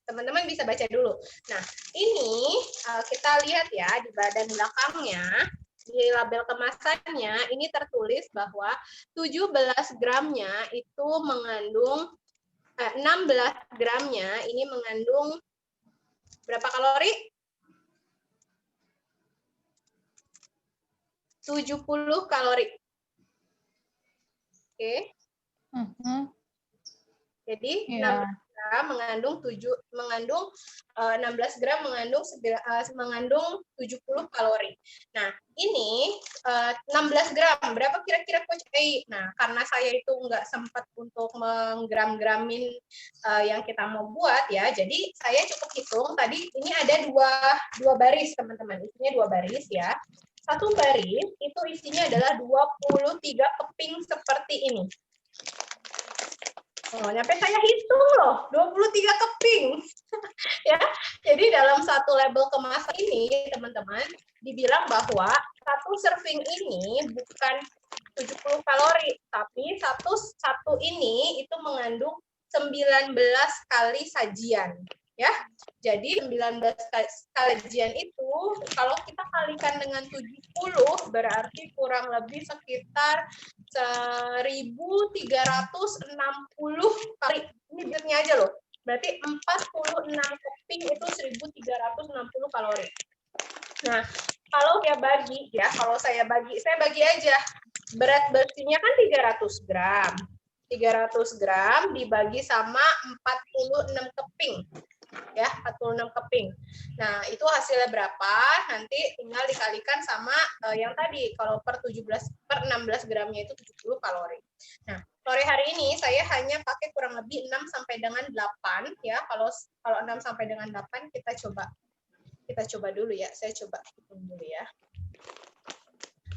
teman-teman bisa baca dulu. Nah, ini kita lihat ya di badan belakangnya, di label kemasannya, ini tertulis bahwa 17 gramnya itu mengandung, 16 gramnya ini mengandung berapa kalori? 70 kalori. Oke. Jadi 16 gram mengandung 16 gram mengandung 70 kalori. Nah, ini 16 gram berapa kira-kira Coach A? Nah, karena saya itu nggak sempat untuk menggram-gramin yang kita mau buat ya. Jadi saya cukup hitung tadi ini ada dua baris teman-teman. Isinya 2 baris ya. Satu baris itu isinya adalah 23 keping seperti ini. Oh, nyampe saya hitung loh, 23 keping. Ya, jadi dalam satu label kemasan ini, teman-teman, dibilang bahwa satu serving ini bukan 70 kalori, tapi satu ini itu mengandung 19 kali sajian. Ya, jadi 19 sajian itu kalau kita kalikan dengan 70 berarti kurang lebih sekitar 1.360 kali. Ini beratnya aja loh. Berarti 46 keping itu 1.360 kalori. Nah, kalau dia bagi ya, kalau saya bagi aja. Berat bersihnya kan 300 gram. 300 gram dibagi sama 46 keping. Ya, 46 keping. Nah, itu hasilnya berapa? Nanti tinggal dikalikan sama yang tadi. Kalau per 16 gramnya itu 70 kalori. Nah, sore hari ini saya hanya pakai kurang lebih 6 sampai dengan 8 ya. Kalau 6 sampai dengan 8 kita coba dulu ya. Saya coba hitung dulu ya.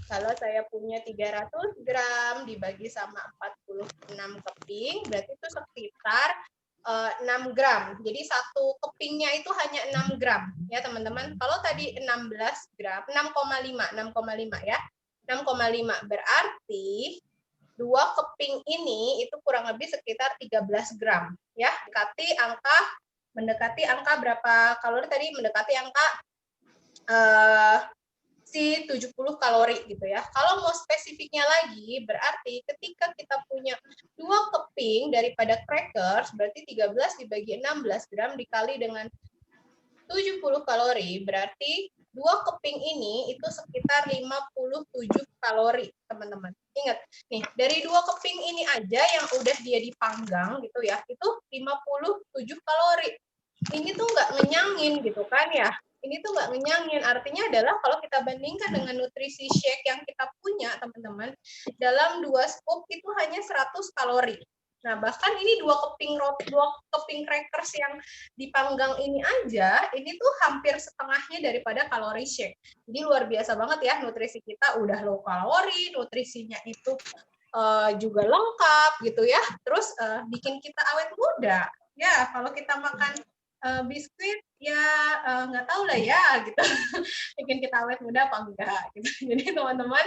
Kalau saya punya 300 gram dibagi sama 46 keping, berarti itu sekitar 6 gram. Jadi satu kepingnya itu hanya 6 gram ya teman-teman. Kalau tadi 16 gram, 6,5 ya. 6,5 berarti 2 keping ini itu kurang lebih sekitar 13 gram ya. Mendekati angka berapa kalori tadi? Mendekati angka 70 kalori gitu ya. Kalau mau spesifiknya lagi, berarti ketika kita punya 2 keping daripada crackers, berarti 13 dibagi 16 gram dikali dengan 70 kalori, berarti 2 keping ini itu sekitar 57 kalori, teman-teman. Ingat, nih, dari 2 keping ini aja yang udah dia dipanggang gitu ya, itu 57 kalori. Ini tuh nggak ngenyangin gitu kan ya. Ini tuh nggak ngenyangin, artinya adalah kalau kita bandingkan dengan nutrisi shake yang kita punya, teman-teman, dalam 2 scoop itu hanya 100 kalori. Nah, bahkan ini 2 keping crackers yang dipanggang ini aja, ini tuh hampir setengahnya daripada kalori shake. Jadi luar biasa banget ya, nutrisi kita udah low kalori, nutrisinya itu juga lengkap gitu ya. Terus bikin kita awet muda. Ya, kalau kita makan biskuit ya nggak tahu lah ya gitu bikin kita awet muda apa enggak gitu. Jadi teman-teman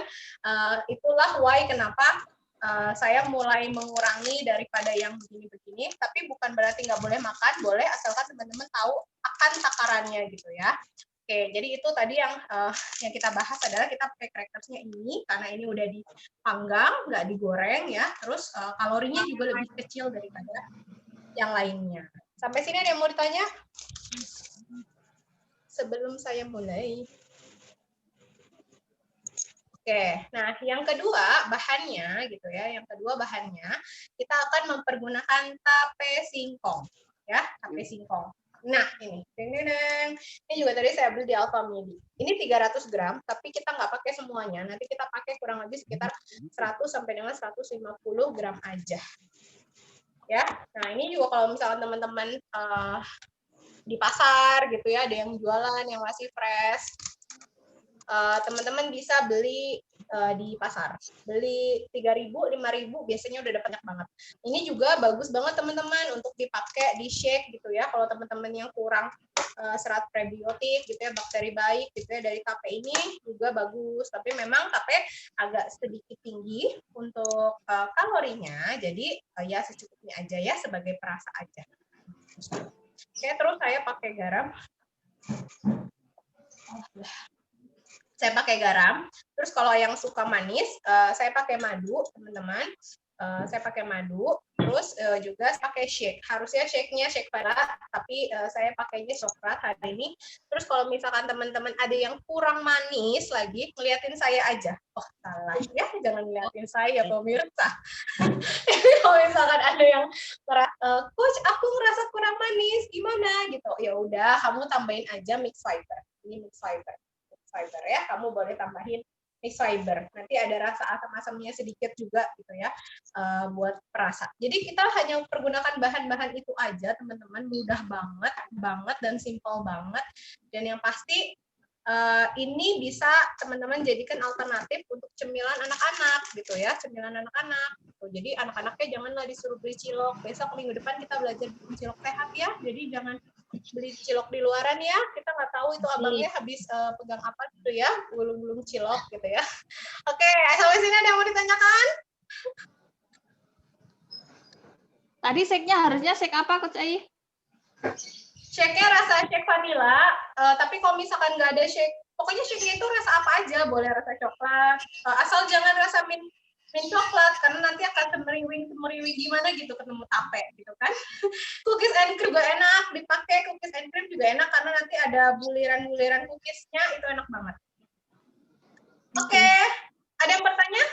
itulah why kenapa saya mulai mengurangi daripada yang begini-begini, tapi bukan berarti nggak boleh makan, boleh asalkan teman-teman tahu akan takarannya gitu ya. Oke, jadi itu tadi yang kita bahas adalah kita pakai crackersnya ini karena ini udah dipanggang, nggak digoreng ya. Terus kalorinya juga lebih kecil daripada yang lainnya. Sampai sini ada yang mau ditanya? Sebelum saya mulai. Oke, nah yang kedua bahannya gitu ya. Yang kedua bahannya kita akan mempergunakan tape singkong ya, tape singkong. Nah, ini. Ini juga tadi saya beli di Alfamidi. Ini 300 gram, tapi kita nggak pakai semuanya. Nanti kita pakai kurang lebih sekitar 100 sampai dengan 150 gram aja. Ya. Nah, ini juga kalau misalnya teman-teman di pasar gitu ya, ada yang jualan yang masih fresh. Teman-teman bisa beli di pasar. Beli 3.000, 5.000 biasanya udah banyak banget. Ini juga bagus banget teman-teman untuk dipakai di shake gitu ya. Kalau teman-teman yang kurang serat prebiotik gitu ya, bakteri baik gitu ya dari tape ini juga bagus. Tapi memang tape agak sedikit tinggi untuk kalorinya. Jadi ya secukupnya aja ya sebagai perasa aja. Oke, terus saya pakai garam. Saya pakai garam. Terus kalau yang suka manis, saya pakai madu, teman-teman. Saya pakai madu. Terus juga pakai shake. Harusnya shake-nya shake vanilla, tapi saya pakainya coklat hari ini. Terus kalau misalkan teman-teman ada yang kurang manis lagi, ngeliatin saya aja. Oh, salah ya, jangan ngeliatin saya pemirsa. Kalau misalkan ada yang coach, aku ngerasa kurang manis, gimana gitu. Ya udah, kamu tambahin aja mix fiber. Ini mix fiber ya, kamu boleh tambahin mix fiber. Nanti ada rasa asam-asamnya sedikit juga gitu ya, buat perasa. Jadi kita hanya pergunakan bahan-bahan itu aja, teman-teman. Mudah banget dan simple banget. Dan yang pasti ini bisa teman-teman jadikan alternatif untuk cemilan anak-anak gitu ya, cemilan anak-anak. Jadi anak-anaknya janganlah disuruh beli cilok. Besok minggu depan kita belajar bikin cilok sehat ya. Jadi jangan beli cilok di luaran ya, kita nggak tahu itu abangnya habis pegang apa gitu ya, gulung-gulung cilok gitu ya. Oke, sampai sini ada yang mau ditanyakan? Tadi shake-nya harusnya shake apa, Coach Ai? Shake-nya rasa shake vanilla, tapi kalau misalkan nggak ada shake, pokoknya shake-nya itu rasa apa aja, boleh rasa coklat, asal jangan rasa mint coklat, karena nanti akan semeriwing gimana gitu ketemu tape gitu kan. Cookies and cream juga enak, dipakai cookies and cream juga enak, karena nanti ada buliran-buliran cookiesnya, itu enak banget. Oke. Ada yang bertanya?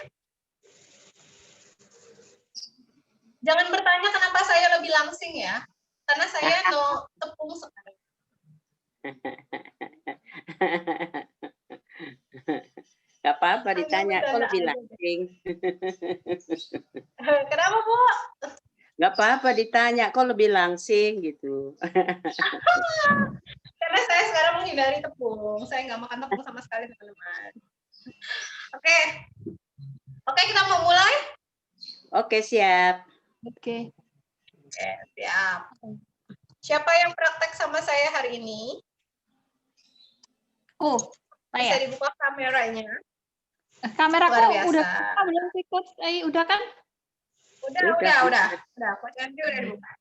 Jangan bertanya kenapa saya lebih langsing ya, karena saya no tepung sekali. Gak apa-apa ditanya, kok lebih langsing. Kenapa, Bu? Gak apa-apa ditanya, kok lebih langsing gitu. Karena saya sekarang menghindari tepung. Saya nggak makan tepung sama sekali, teman-teman. Oke. Oke, kita mau mulai? Oke, siap. Oke. Oke, siap. Siapa yang praktek sama saya hari ini? Oh, Bisa saya. dibuka kameranya. Kameraku udah buka belum sih, Coach Ai? Udah kan? Udah. Coach Andrew udah dibuka.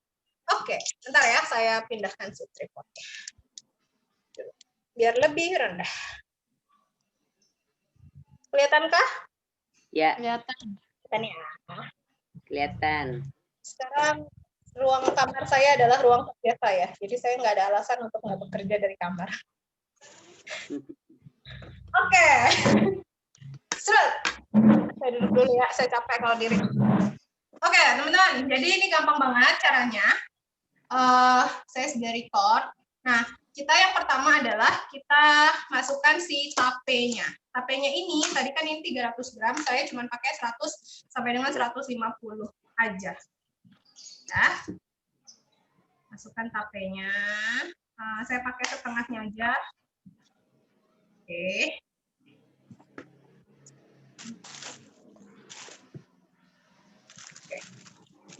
Oke, bentar ya, saya pindahkan si tripodnya. Biar lebih rendah. Kelihatankah? Ya. Kelihatan. Kelihatan ya. Kelihatan. Sekarang ruang kamar saya adalah ruang kerja saya, jadi saya nggak ada alasan untuk nggak bekerja dari kamar. Oke. Serut. Saya duduk dulu ya, saya capek kalau diri. Oke, teman-teman, jadi ini gampang banget caranya. Saya sudah record. Nah, kita yang pertama adalah kita masukkan si tapenya. Tapenya ini, tadi kan ini 300 gram, saya cuma pakai 100 sampai dengan 150 aja. Ya. Masukkan tapenya. Saya pakai setengahnya aja. Oke.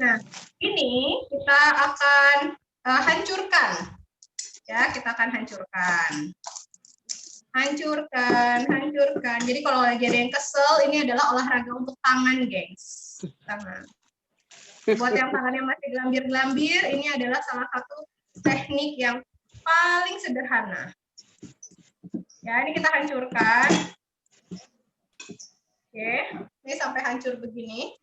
Nah, ini kita akan hancurkan. Ya, kita akan hancurkan. Hancurkan. Jadi kalau lagi ada yang kesel, ini adalah olahraga untuk tangan, gengs. Tangan. Buat yang tangannya masih gelambir-gelambir, ini adalah salah satu teknik yang paling sederhana. Ya, ini kita hancurkan. Oke, ini sampai hancur begini.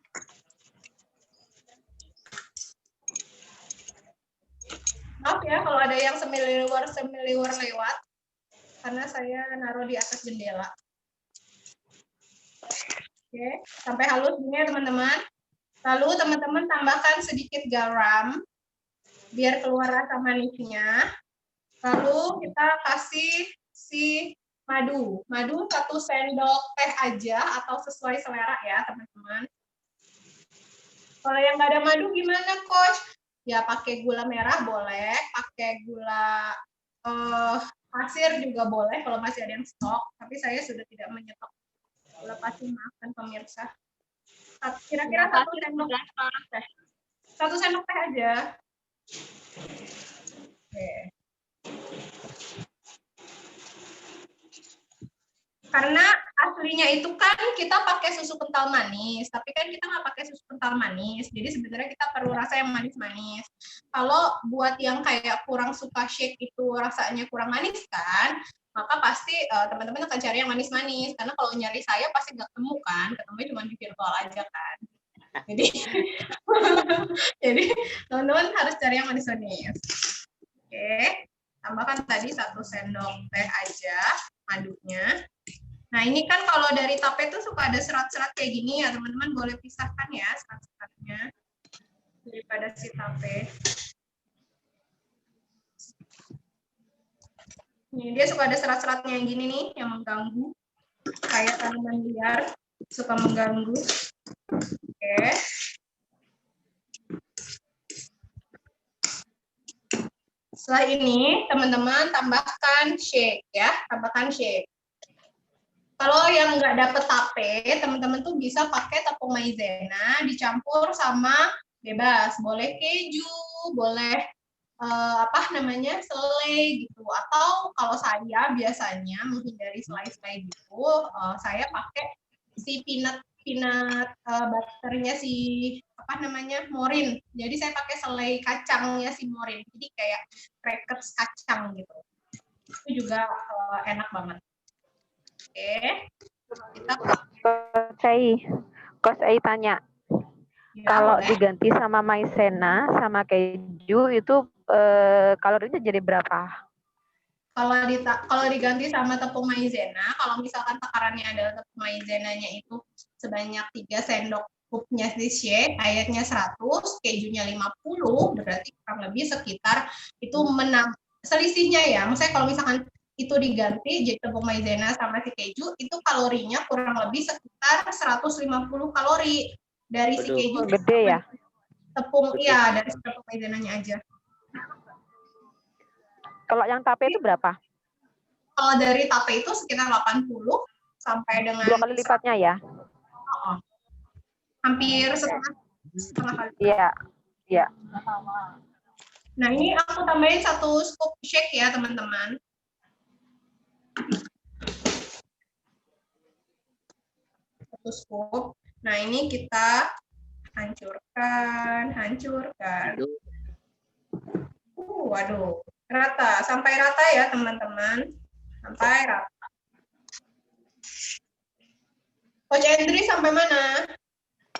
Maaf ya kalau ada yang semiliwer lewat, karena saya naruh di atas jendela. Oke, sampai halus gini ya teman-teman. Lalu teman-teman tambahkan sedikit garam, biar keluar rasa manisnya. Lalu kita kasih si madu. Madu 1 sendok teh aja, atau sesuai selera ya teman-teman. Kalau yang nggak ada madu gimana, Coach? Ya pakai gula merah boleh, pakai gula pasir juga boleh kalau masih ada yang stok, tapi saya sudah tidak menyetok gula pasir, maafkan pemirsa. Kira-kira 1 sendok teh. 1 sendok teh aja. Oke. Karena asli tadinya itu kan kita pakai susu kental manis, tapi kan kita nggak pakai susu kental manis. Jadi sebenarnya kita perlu rasa yang manis-manis. Kalau buat yang kayak kurang suka shake itu rasanya kurang manis kan, maka pasti teman-teman akan cari yang manis-manis. Karena kalau nyari saya pasti nggak ketemu kan, ketemunya cuma di virtual aja kan. Jadi, jadi teman-teman harus cari yang manis-manis. Oke, tambahkan tadi 1 sendok teh aja madunya. Nah, ini kan kalau dari tape itu suka ada serat-serat kayak gini ya, teman-teman boleh pisahkan ya serat-seratnya daripada si tape. Ini dia suka ada serat-seratnya yang gini nih, yang mengganggu. Kayak tanaman liar, suka mengganggu. Oke. Setelah ini, teman-teman tambahkan shake ya, tambahkan shake. Kalau yang nggak dapet tape, teman-teman tuh bisa pakai tepung maizena dicampur sama bebas, boleh keju, boleh selai gitu. Atau kalau saya biasanya menghindari selai-selai gitu, saya pakai si peanut butternya si morin. Jadi saya pakai selai kacangnya si morin. Jadi kayak crackers kacang gitu. Itu juga enak banget. Oke, Coach Ai tanya, ya, kalau boleh. diganti sama maizena sama keju itu kalorinya jadi berapa? Kalau diganti sama tepung maizena, kalau misalkan takarannya adalah tepung maizenanya itu sebanyak 3 sendok cupnya si shake, airnya 100, kejunya 50, berarti kurang lebih sekitar itu selisihnya ya. Maksudnya kalau misalkan itu diganti jadi tepung maizena sama si keju, itu kalorinya kurang lebih sekitar 150 kalori dari si keju. Gede ya? Tepung, iya, dari tepung maizenanya aja. Kalau yang tape itu berapa? Kalau dari tape itu sekitar 80 sampai dengan 2 kali lipatnya ya? Hampir setengah kali. Iya. Iya. Nah, ini aku tambahin 1 scoop shake ya, teman-teman. Satu scoop. Nah, ini kita hancurkan. Waduh. Rata, sampai rata ya, teman-teman. Sampai rata. Coach Andri sampai mana?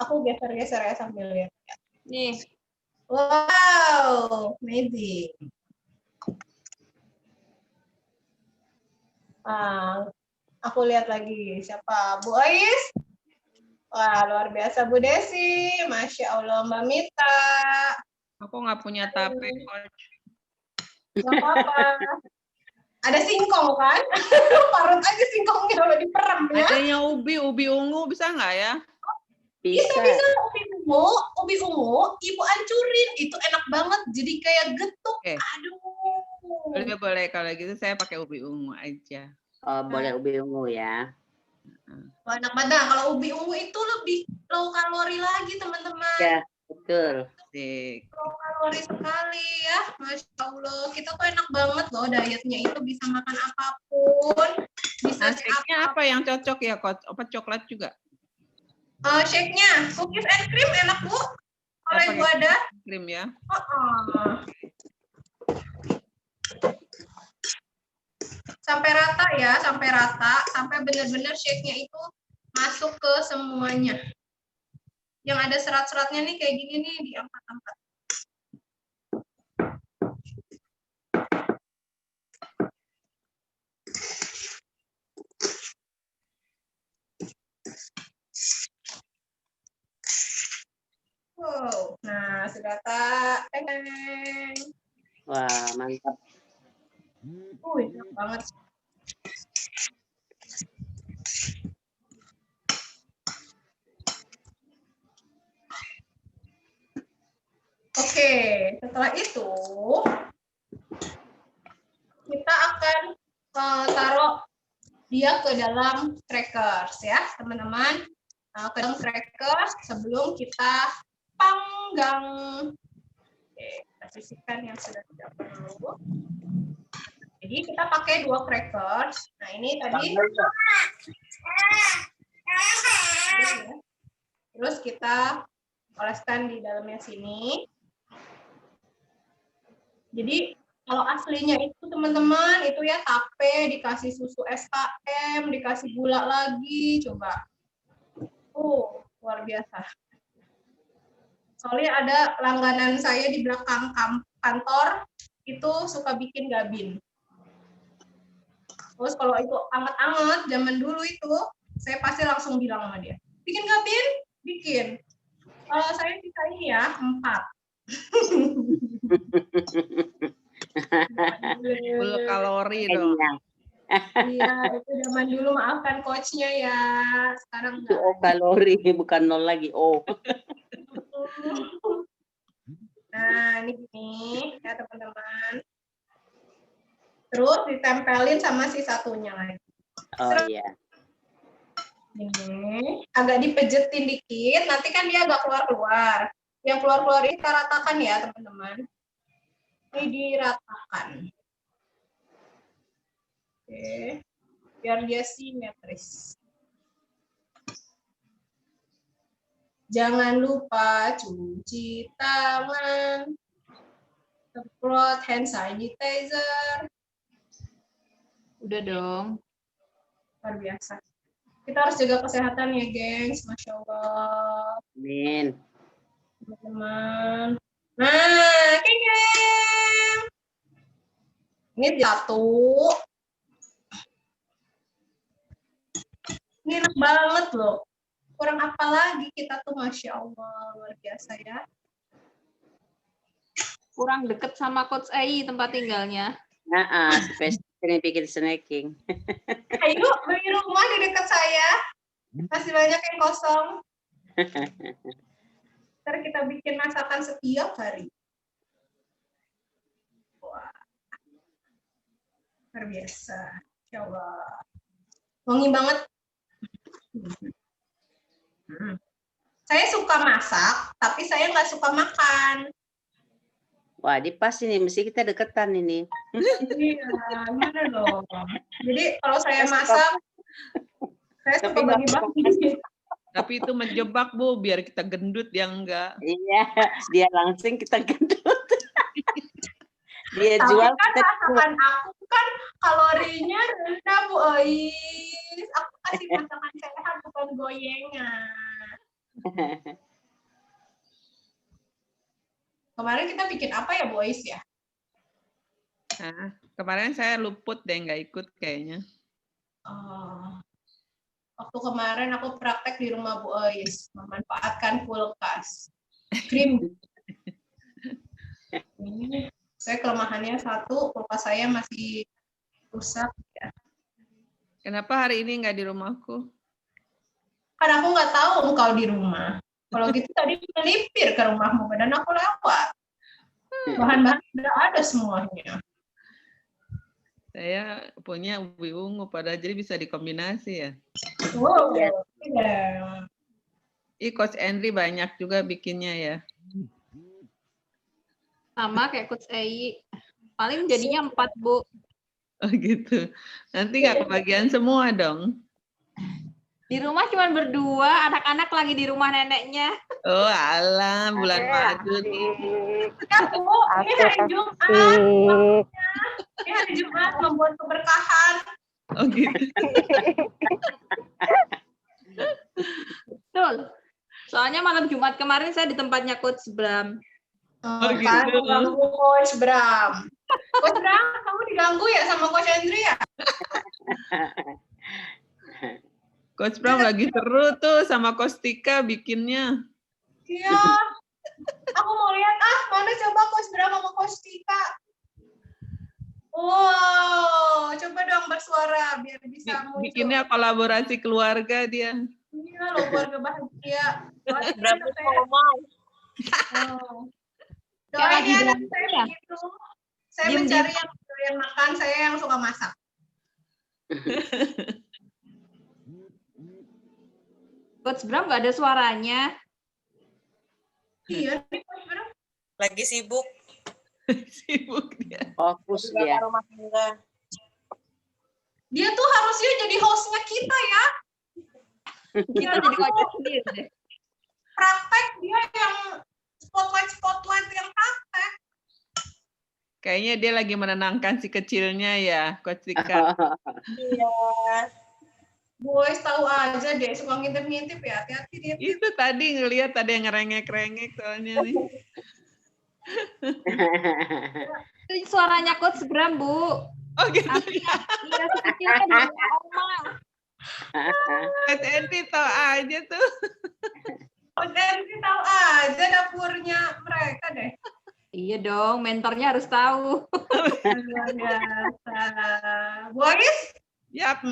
Aku geser-geser ya sambil lihat. Nih. Wow, amazing. Aku lihat lagi siapa, Bu Ais. Wah, luar biasa Bu Desi. Masya Allah, Mbak Mita. Aku nggak punya tape, Coach. Nggak apa-apa. Ada singkong kan? Parut aja singkongnya udah diperem ya. Adanya ubi ungu bisa nggak ya? Bisa ubi ungu, Ibu ancurin, itu enak banget, jadi kayak getuk. Aduh. Boleh kalau gitu saya pakai ubi ungu aja. Oh, boleh ubi ungu ya. Wah, enak banget. Nah, kalau ubi ungu itu lebih low kalori lagi, teman-teman. Ya, betul. Low kalori sekali ya, Masya Allah. Kita tuh enak banget loh dietnya itu, bisa makan apapun. Bisa shake-nya apa yang cocok ya, Coach? Apa coklat juga? Shake-nya cookies and cream enak, Bu. Kalau Ibu ada. Krim ya. Sampai rata ya, sampai benar-benar shake-nya itu masuk ke semuanya. Yang ada serat-seratnya nih kayak gini nih, diangkat-angkat. Wow, nah sudah tak. Wah, mantap. Enak banget. Oke, setelah itu kita akan taruh dia ke dalam crackers ya, teman-teman. Ke dalam crackers sebelum kita panggang. Oke, kita sisihkan yang sudah tidak perlu. Jadi kita pakai 2 crackers. Nah, ini tadi Terus kita oleskan di dalamnya sini. Jadi kalau aslinya itu teman-teman itu ya tape dikasih susu SKM, dikasih gula lagi, coba. Luar biasa. Soalnya ada langganan saya di belakang kantor itu suka bikin gabin. Terus kalau itu anget-anget zaman dulu itu saya pasti langsung bilang sama dia, bikin gabin, bikin. Kalau saya bisa ini ya 4. Full kalori dong. Iya, itu zaman dulu, maafkan coachnya ya. Sekarang itu O kalori, bukan 0 lagi O. Nah, ini gini ya teman-teman. Terus ditempelin sama si satunya lagi. Oh iya. Ini agak dipejetin dikit, nanti kan dia agak keluar-keluar. Yang keluar-keluar ini kita ratakan ya teman-teman. Ini diratakan. Oke, biar dia simetris. Jangan lupa cuci tangan, semprot hand sanitizer. Udah dong. Luar biasa. Kita harus jaga kesehatan ya, gengs. Masya Allah. Amin. Teman-teman. Nah, geng. Ini jatuh. Ini enak banget loh. Kurang apa lagi kita tuh, Masya Allah. Luar biasa ya. Kurang deket sama Coach Ai tempat tinggalnya. Spesial bikin snacking. Ayo, beli rumah di dekat saya. Masih banyak yang kosong. Ntar kita bikin masakan setiap hari. Wah. Luar biasa. Ya Allah. Wangi banget. Saya suka masak, tapi saya nggak suka makan. Wah, di pas ini, mesti kita deketan ini. Iya, gimana dong? Jadi kalau saya masak, saya suka bagi-bagi. Tapi itu menjebak, Bu, biar kita gendut ya enggak. Iya, dia langsing kita gendut. Dia Tapi jual kan kita masakan aku kan kalorinya rendah, Bu Ois. Aku kasih masakan sehat, bukan goyengan. Kemarin kita bikin apa ya, Bu Ois ya? Nah, kemarin saya luput deh, nggak ikut kayaknya. Waktu kemarin aku praktek di rumah Bu Ois, memanfaatkan kulkas. Krim. Ini saya kelemahannya satu, kulkas saya masih rusak. Ya. Kenapa hari ini nggak di rumahku? Karena aku nggak tahu engkau di rumah. Kalau gitu tadi melipir ke rumahmu, dan aku lewat. Bahan-bahan sudah ada semuanya. Saya punya ubi ungu, padahal jadi bisa dikombinasi ya. Wow, ya. Coach Henry banyak juga bikinnya ya. Sama kayak Coach Ai. Paling jadinya 4, Bu. Oh gitu. Nanti nggak kebagian semua dong. Di rumah cuma berdua, anak-anak lagi di rumah neneknya. Oh alah, bulan madu. Ya, Bu, ini hari Jumat. Ini hari Jumat membuat keberkahan. Oh gitu. Betul. Soalnya malam Jumat kemarin saya di tempatnya Coach Bram. Oh, gitu. kan, ganggu Coach Bram. Coach Bram, kamu diganggu ya sama Coach Henry ya? Coach Bram lagi seru tuh sama Coach Tika bikinnya. Iya. Aku mau lihat, mana coba Coach Bram sama Coach Tika. Wow, coba dong bersuara biar bisa muncul. Bikinnya kolaborasi keluarga dia. Iya loh, keluarga bahagia. Berapa ngomong? Doain ya, nanti saya ya? begitu. Saya mencari yang doyan makan, saya yang suka masak. Coach Bram nggak ada suaranya. Iya, nih Coach Bram. Lagi sibuk. Sibuk dia. fokus dia. Rumah tangga. Dia tuh harusnya jadi hostnya kita ya. Kita jadi kocak sendiri deh. Praktek dia yang spotlight yang praktek. Kayaknya dia lagi menenangkan si kecilnya ya, Coach Tika. Iya. Boys tahu aja deh, suka ngintip-ngintip ya, hati-hati dia. Itu tadi ngelihat ada yang ngerengek-rengek soalnya nih. Itu suaranya Coach Bram, Bu. Oh gitu ya. Iya, si kecil kan di rumah Oma. Coach Andri tahu aja tuh. Dan tahu aja dapurnya mereka deh. Iya dong, mentornya harus tahu. Luar biasa. Boys, Yap.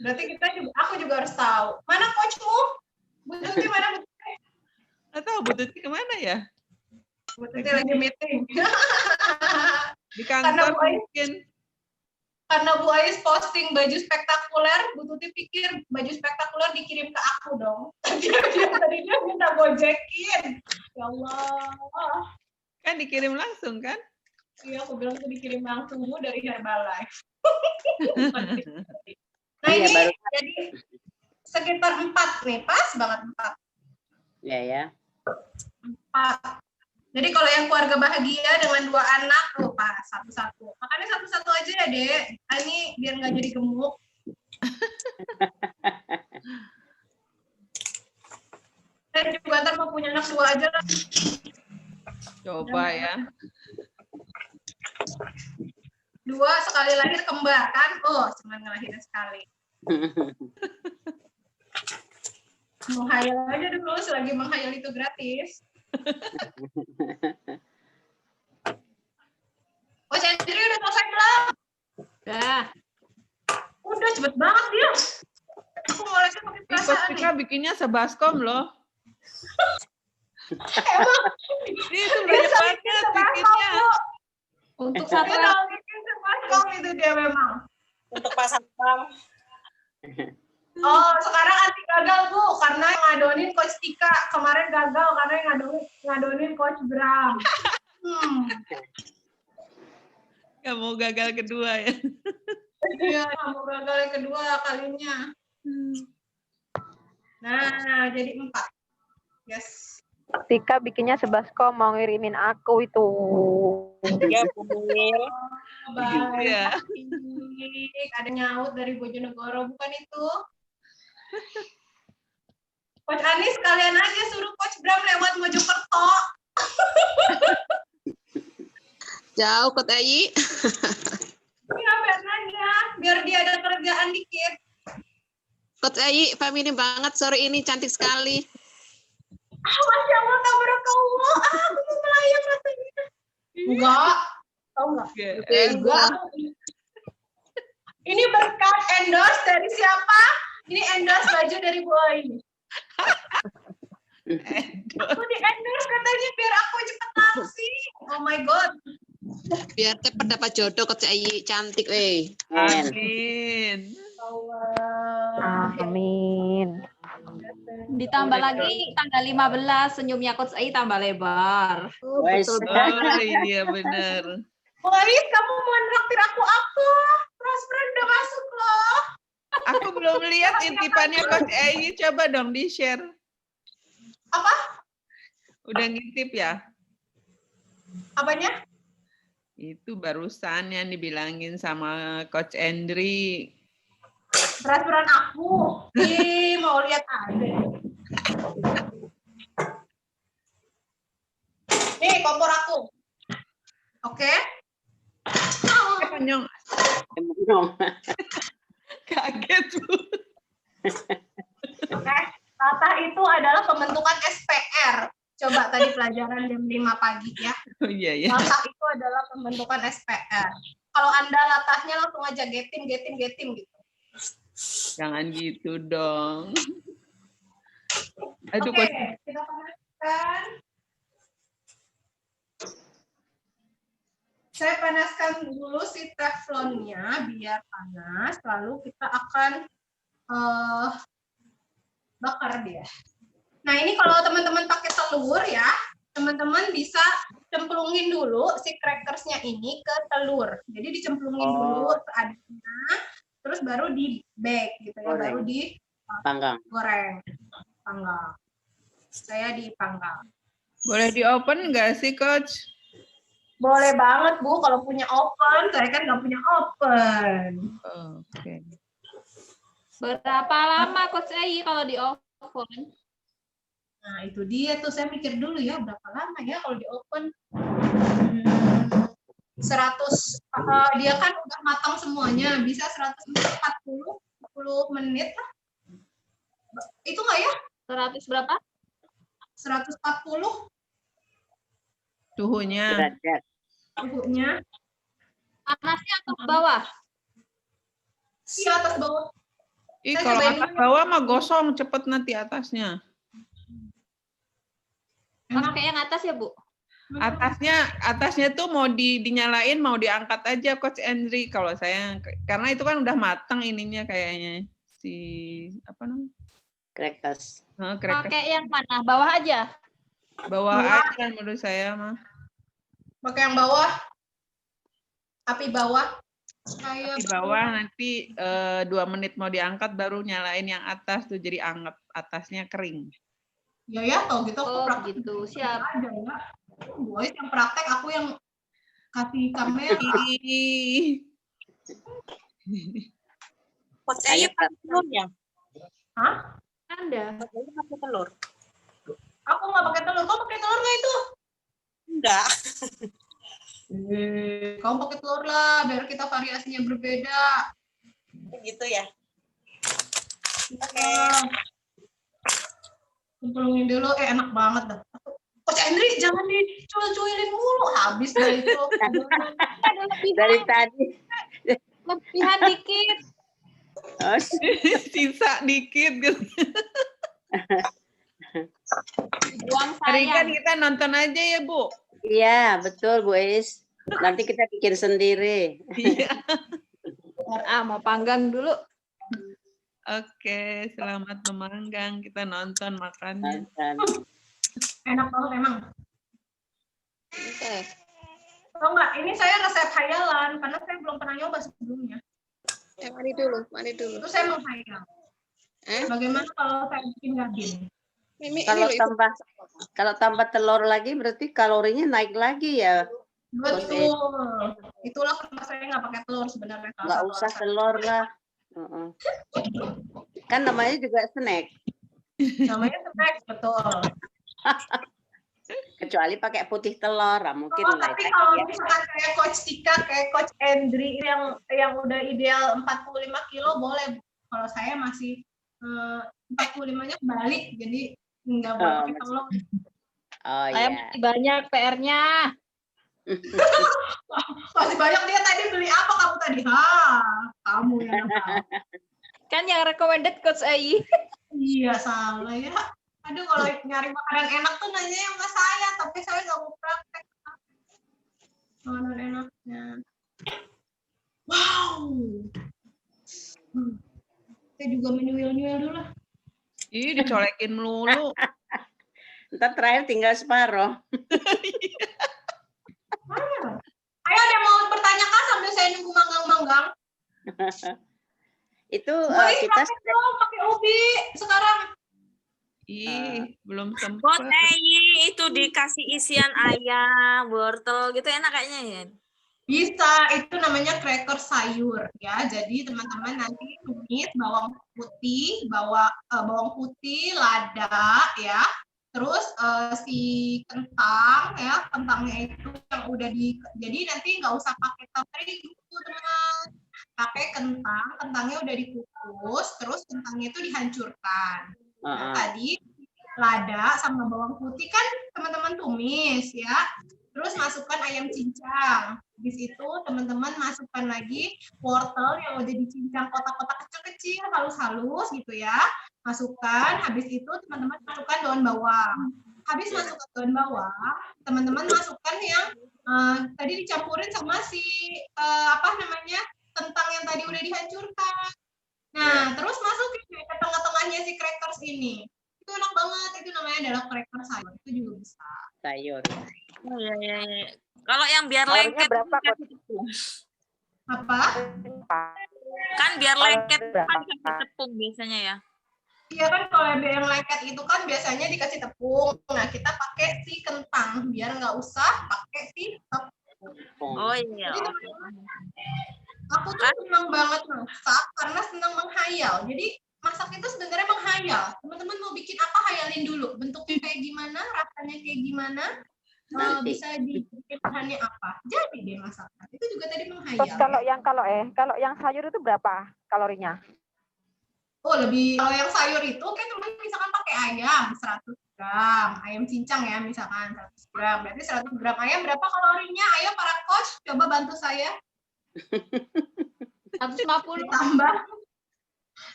berarti aku juga harus tahu. Mana coachmu? Bu Tuti mana? Bu Tuti? Nggak tahu Bu Tuti kemana ya? Bu Tuti lagi meeting. Di kantor mungkin. Karena Bu Ais posting baju spektakuler, Bu Tuti pikir baju spektakuler dikirim ke aku dong. Dia tadinya minta gojekin. Ya Allah. Kan dikirim langsung kan? Iya, aku bilang tuh dikirim langsung Bu dari Herbalife. Nah Iya, ini baru. jadi sekitar 4 nih, pas banget 4. Ya. 4. Jadi kalau yang keluarga bahagia dengan 2 anak, pas satu-satu. Makanya satu-satu aja ya, Dek. Ini biar nggak jadi gemuk. Saya juga ntar mau punya anak 2 aja lah. Coba ya. 2 sekali lahir kembar kan? Oh, cuma ngelahirin sekali. Menghayal aja dulu, selagi menghayal itu gratis. Coach Andri udah selesai belum? Udah cepet banget dia. Aku ngolesnya pakai Ih, Coach perasaan Tika nih. bikinnya sebaskom loh. Emang Itu banyak banget bikinnya. Untuk dia satu tahu bikin sebaskom itu dia memang. Untuk pasang pam. Oh, sekarang anti gagal Bu, karena yang ngadonin Coach Tika. Kemarin gagal karena yang ngadonin Coach Bram. Gak mau gagal kedua ya. Iya, mau gagal yang kedua kalinya. Nah, jadi 4. Yes. Tika bikinnya sebaskom mau ngirimin aku itu. Ya, Bumil. Baik. Ya. Ada nyaut dari Bojonegoro, bukan itu? Coach Anis sekalian aja suruh Coach Bram lewat Mojokerto. Jauh Kak Ayi. Iya, nanya biar dia ada kerjaan dikit. Coach Ayi, family banget sore ini, cantik sekali. Masya Allah, tabarakallah. Aku mau melayang rasanya. Enggak. Tahu enggak? Enggak. Ini berkat endorse dari siapa? Ini endorse baju dari Bu Ayi. Aku di endorse katanya biar aku cepet langsing. Oh my God. Biar cepat dapat jodoh Coach Ayi, cantik Amin. Amin. ditambah lagi tanggal 15 senyumnya Coach Ai tambah lebar. Wes. Oh iya benar. Bu Ayi, kamu mau nraktir aku apa? Prosper udah masuk loh. Aku belum lihat intipannya Coach Ai, coba dong di-share. Apa? Udah ngintip ya? Apanya? Itu barusan yang dibilangin sama Coach Andri. Peraturan aku. Ih, mau lihat aja. Nih, kompor aku. Oke. Konyong. Kaget Bu. Latah itu adalah pembentukan SPR. Coba tadi pelajaran jam 5 pagi ya. Oh iya ya. Latah itu adalah pembentukan SPR. Kalau Anda latahnya langsung aja getin gitu. Jangan gitu dong. Aduh, Oke, Coach. kita panaskan. Saya panaskan dulu si teflonnya biar panas, lalu kita akan bakar dia. Nah, ini kalau teman-teman pakai telur ya, teman-teman bisa cemplungin dulu si crackersnya ini ke telur. Jadi dicemplungin dulu seadanya, terus baru di bake gitu ya, baru di Panggang. goreng, panggang. Saya dipanggang. Boleh di-open nggak sih, Coach? Boleh banget, Bu, kalau punya oven. Saya kan nggak punya oven. Oke. Berapa lama Coach Ei kalau di oven? Nah, itu dia tuh. Saya mikir dulu ya, berapa lama ya kalau di oven. 100, dia kan udah matang semuanya. Bisa 140 menit lah. Itu nggak ya? 100 berapa? 140 Suhunya. Derajat. suhunya. Panasnya atas bawah. Iya, atas bawah. Ih, Saya kalau cobain atas dulu. bawah mah gosong cepet nanti atasnya. Enak. Pakai yang atas ya, Bu? Atasnya tuh mau dinyalain, mau diangkat aja Coach Henry. Kalau saya, karena itu kan udah matang ininya kayaknya. Si, apa namanya? Crackers. Crackers. Pakai yang mana? Bawah aja. Bawah aja menurut saya mah. Pakai yang bawah. Api bawah. Saya Di bawah nanti 2 menit mau diangkat baru nyalain yang atas tuh jadi anget, atasnya kering. ya tau gitu aku Oh, praktek gitu. Siap. aja ya. Boy yang praktek, aku yang kasih kamera. Ih. Coach Ayu pakai telur ya? Hah? Anda. Coach Ayu pakai telur? Aku nggak pakai telur. Kau pakai telur nggak itu? Enggak. Kau pakai telur lah, biar kita variasinya berbeda. Gitu ya. Oke. Kumpulin dulu, enak banget dah. Coach Andri, jangan dicuil-cuilin mulu. Habis dah itu. Dari tadi. Lebihan dikit. Oh, Sisa dikit gitu. Buang Hari kan sayang. kita nonton aja ya, Bu. iya, betul Bu Is. Nanti kita bikin sendiri. Iya. Mau panggang dulu. Oke, selamat memanggang. Kita nonton makannya. Enak banget emang. Oke. Tau nggak, ini saya resep hayalan, karena saya belum pernah nyoba sebelumnya. Mari dulu, mari dulu. Itu saya menghayal. Bagaimana kalau saya bikin gadin? Mimi, Kalau ini loh, tambah telur lagi berarti kalorinya naik lagi ya. Betul. Itulah kenapa saya nggak pakai telur sebenarnya. Nggak usah telur lah. Kan namanya juga snack. Namanya snack, betul. Kecuali pakai putih telur, mungkin Oh, naik tapi lagi kalau ya. misalkan kayak Coach Tika, kayak Coach Andri yang udah ideal 45 kilo boleh. Kalau saya masih 45-nya kebalik, jadi nggak boleh pakai telur. Oh Saya iya. masih banyak PR-nya. Masih banyak. Dia tadi beli apa kamu tadi? Kamu yang tahu. Kan yang recommended Coach Ei. Iya, salah ya. Aduh, kalau nyari makanan enak tuh nanya yang sama saya, tapi saya nggak mau praktek. Makanan enaknya. Wow. Saya juga menyuil-nyuil dulu lah. Ih, dicolekin melulu. Ntar terakhir tinggal separuh. Ayo ada yang mau bertanya kah sambil saya nunggu manggang-manggang? Itu Boleh kita pakai ubi sekarang. Ih, belum Coach sempat. Ayu itu dikasih isian ayam, wortel gitu enak kayaknya ya. Bisa, itu namanya cracker sayur ya. Jadi teman-teman nanti tumis bawang putih, lada ya. Terus si kentang ya, kentangnya itu yang udah jadi nanti nggak usah pakai terigu teman. Pakai kentangnya udah dikukus, terus kentangnya itu dihancurkan. Nah, tadi lada sama bawang putih kan teman-teman tumis ya. Terus masukkan ayam cincang. Habis itu teman-teman masukkan lagi wortel yang udah dicincang kotak-kotak kecil-kecil, halus-halus gitu ya. Masukkan, habis itu teman-teman masukkan daun bawang. Habis masukkan daun bawang, teman-teman masukkan yang tadi dicampurin sama si kentang yang tadi udah dihancurkan. Nah, terus masukin ke tengah-tengahnya si crackers ini. Itu enak banget, itu namanya adalah cracker sayur. Itu juga bisa. sayur. Oh, iya. Kalau yang biar Telurnya lengket berapa, dikasih tepung. Apa? Kan biar lengket Berapa? kan dikasih tepung biasanya ya. Iya kan kalau yang lengket itu kan biasanya dikasih tepung. Nah kita pakai si kentang biar nggak usah pakai si tepung. Oh iya. Jadi Oke. teman-teman, aku tuh senang banget masak karena senang menghayal. Jadi masak itu sebenarnya menghayal. Teman-teman mau bikin apa, hayalin dulu. Bentuknya kayak gimana, rasanya kayak gimana, bisa dibikin bahannya apa. Jadi deh masakan. Itu juga tadi Terus menghayal. kalau yang sayur itu berapa kalorinya? Oh lebih, kalau yang sayur itu kan teman misalkan pakai ayam 100 gram, ayam cincang ya misalkan 100 gram, berarti 100 gram ayam berapa kalorinya? Ayo para coach coba bantu saya. 150. Ditambah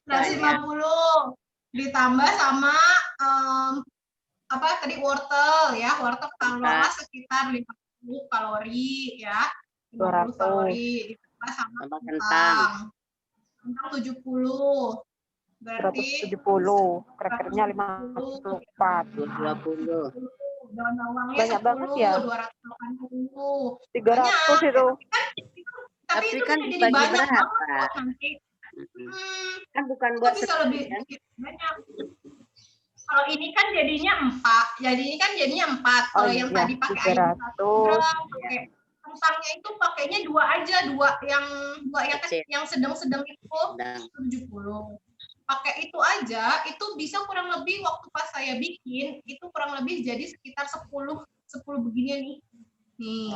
150, ditambah sama apa tadi wortel ya, wortel taruhlah sekitar 50 kalori ya, 50 kalori, ditambah sama kentang 70. Berarti 170, krekernya 54. 20. daun bawangnya Banyak 10, banget ya. 280. 300 itu. Tapi itu kan jadi dibagi banyak berapa? banget nanti. Kan bukan Itu buat bisa sekali, lebih kan? banyak. Kalau ini kan jadinya 4. Kalau yang tadi pakai ayam 1 gram, pakai kentangnya itu pakainya 2 aja, 2 yang sedang-sedang itu 70. Pakai itu aja, itu bisa kurang lebih waktu pas saya bikin itu kurang lebih jadi sekitar 10 beginian nih. Nih.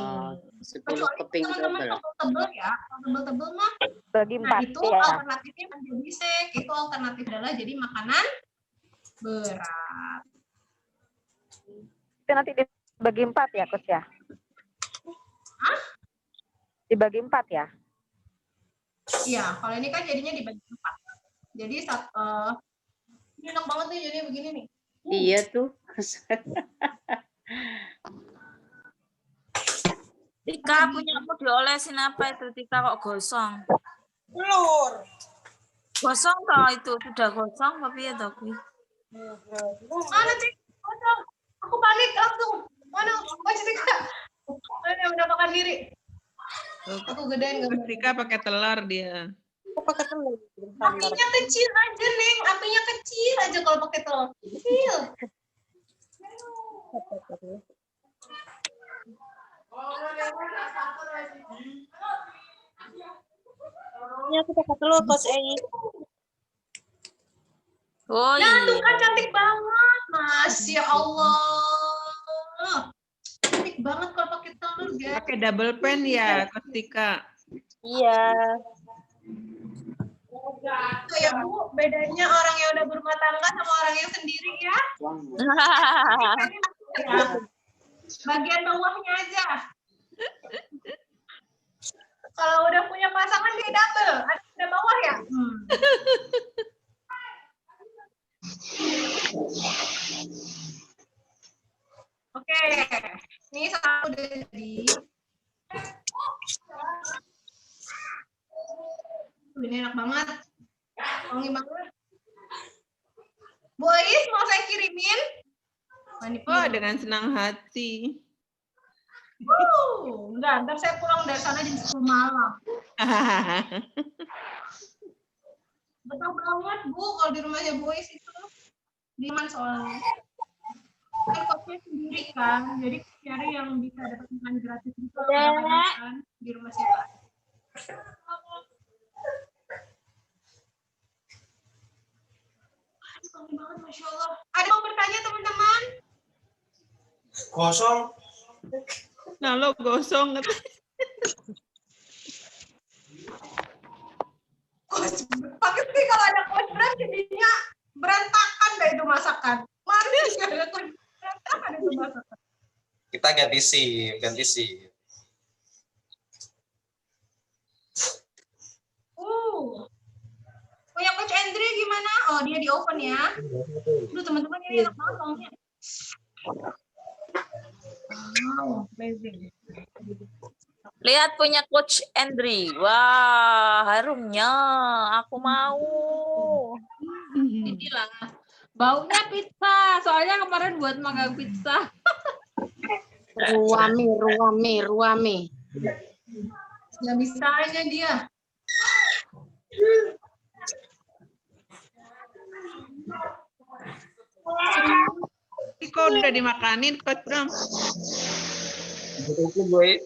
10 Kecuali keping teman-teman double. tebel ya, tebel-tebel mah. Bagi Nah 4 itu ya. alternatifnya menjadi sek, itu alternatif adalah jadi makanan berat. Itu nanti dibagi 4 ya, Coach ya? Hah? Dibagi 4 ya? Iya, kalau ini kan jadinya dibagi 4. Jadi ini enak banget nih jadi begini nih. Iya tuh. Tika punya aku diolesin apa itu? Tika kok gosong? Telur. Gosong toh itu sudah gosong tapi ya tapi. Mana sih? Aku panik langsung. Mana? Coach Tika. Mana mendapatkan diri? Aku gedein gambar. Tika pakai telur dia. Aku pakai telur. Apinya kecil aja, Neng. Apinya kecil aja kalau pakai telur. Kecil. Ini aku pakai telur, Coach Ei. Oh Nah, iya. tuh kan cantik banget. Masya Allah. Cantik banget kalau pakai telur, guys. Pakai double pan ya, Coach Tika. Iya. Itu ya, Bu. Bedanya orang yang udah berumah tangga sama orang yang sendiri ya. Ya. Bagian bawahnya aja. Kalau udah punya pasangan dia double. Ada bawah ya? Oke. Ini satu udah jadi. Ini enak banget. Wangi banget. Bu Ais, mau saya kirimin? Oh, dengan senang hati. Enggak, ntar saya pulang dari sana jam 10 malam. Betul banget, Bu, kalau di rumahnya Bu Ais itu. Diman soalnya. Kan coachnya sendiri kan, jadi cari yang bisa dapat makan gratis gitu. Kan, di rumah siapa. Wangi banget, Masya Allah. Ada mau bertanya, teman-teman? Kosong. Nah, lo gosong. Coach, pakai sih kalau ada coach Bram jadinya berantakan deh itu masakan. Mana sih ada coach berantakan itu masakan. Kita ganti shift, ganti shift. Punya coach Andre gimana? Oh, dia di oven ya. Aduh, teman-teman ini enak banget baunya. Wow, amazing. Lihat punya Coach Andri. Wah, harumnya. Aku mau. Inilah. Baunya pizza. Soalnya kemarin buat magang pizza. Ruame. Nggak bisanya dia. kok udah dimakanin, Coach Bram. Itu boy.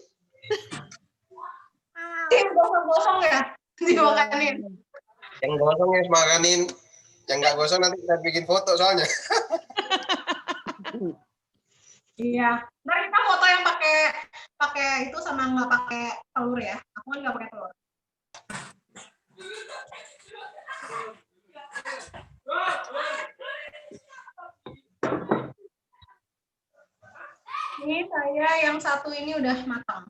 Yang gosong-gosong ya dimakanin. Yang gosong yang makanin, yang nggak gosong nanti kita bikin foto soalnya. Iya. Nah kita foto yang pakai itu sama nggak pakai telur ya. Aku kan nggak pakai telur. Ini saya yang satu ini udah matang.